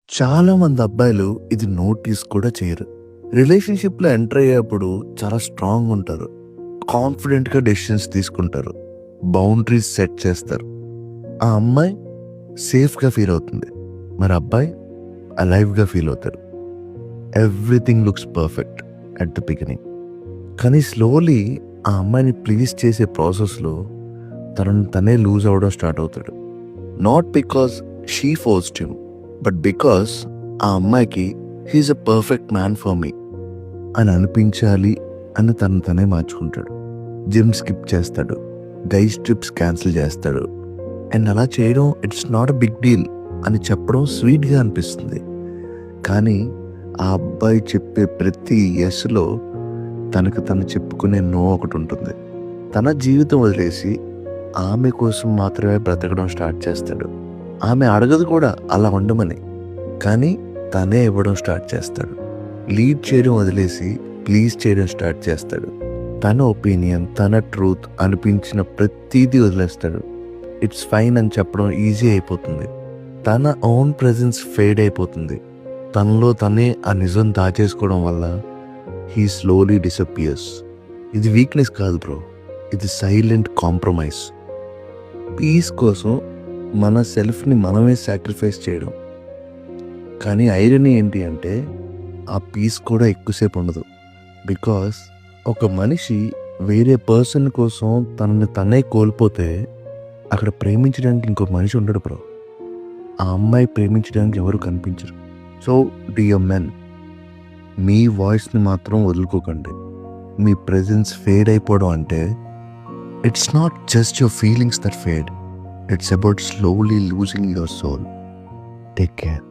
చాలా మంది అబ్బాయిలు ఇది నోటీస్ కూడా చేయరు. రిలేషన్‌షిప్‌లో ఎంటర్ అయ్యేప్పుడు చాలా స్ట్రాంగ్ ఉంటారు. కాన్ఫిడెంట్‌గా డెసిషన్స్ తీసుకుంటారు. బౌండరీస్ సెట్ చేస్తారు. ఆ అమ్మాయి సేఫ్‌గా ఫీల్ అవుతుంది. మరి అబ్బాయి అలైవ్‌గా ఫీల్ అవుతారు. Everything looks perfect at the beginning. కానీ స్లోలీ ఆ అమ్మాయిని ప్లీజ్ చేసే ప్రాసెస్‌లో తనను తనే లూజ్ అవ్వడం స్టార్ట్ అవుతాడు. Not because she forced him, but because ఆ అమ్మాయికి he's a perfect man for me అని అనిపించాలి అని తను తనే మార్చుకుంటాడు. జిమ్ స్కిప్ చేస్తాడు. గైస్ ట్రిప్స్ క్యాన్సిల్ చేస్తాడు. అండ్ అలా చేయడం it's not a big deal అని చెప్పడం స్వీట్గా అనిపిస్తుంది. కానీ ఆ అబ్బాయి చెప్పే ప్రతి ఎస్లో తనకు తను చెప్పుకునే నో ఒకటి ఉంటుంది. తన జీవితం వదిలేసి ఆమె కోసం మాత్రమే బ్రతకడం స్టార్ట్ చేస్తాడు. ఆమె అడగదు కూడా అలా ఉండమని, కానీ తనే ఇవ్వడం స్టార్ట్ చేస్తాడు. లీడ్ చేయడం వదిలేసి ప్లీజ్ చేయడం స్టార్ట్ చేస్తాడు. తన ఒపీనియన్, తన ట్రూత్ అనిపించిన ప్రతిదీ వదిలేస్తాడు. ఇట్స్ ఫైన్ అని చెప్పడం ఈజీ అయిపోతుంది. తన ఓన్ ప్రెజెన్స్ ఫేడ్ అయిపోతుంది. తనలో తనే ఆ నిజం దాచేసుకోవడం వల్ల హీ స్లోలీ డిసపియర్స్. ఇది వీక్నెస్ కాదు బ్రో, ఇది సైలెంట్ కాంప్రమైజ్. పీస్ కోసం మన సెల్ఫ్ని మనమే సాక్రిఫైస్ చేయడం. కానీ ఐరనీ ఏంటి అంటే ఆ పీస్ కూడా ఎక్కువసేపు ఉండదు. బికాస్ ఒక మనిషి వేరే పర్సన్ కోసం తనని తనే కోల్పోతే అక్కడ ప్రేమించడానికి ఇంకో మనిషి ఉండడు బ్రో. ఆ అమ్మాయి ప్రేమించడానికి ఎవరు కనిపించరు. సో డియర్ మెన్, మీ వాయిస్ని మాత్రం వదులుకోకండి. మీ ప్రెజెన్స్ ఫేడ్ అయిపోవడం అంటే it's not just your feelings that fade, it's about slowly losing your soul. Take care.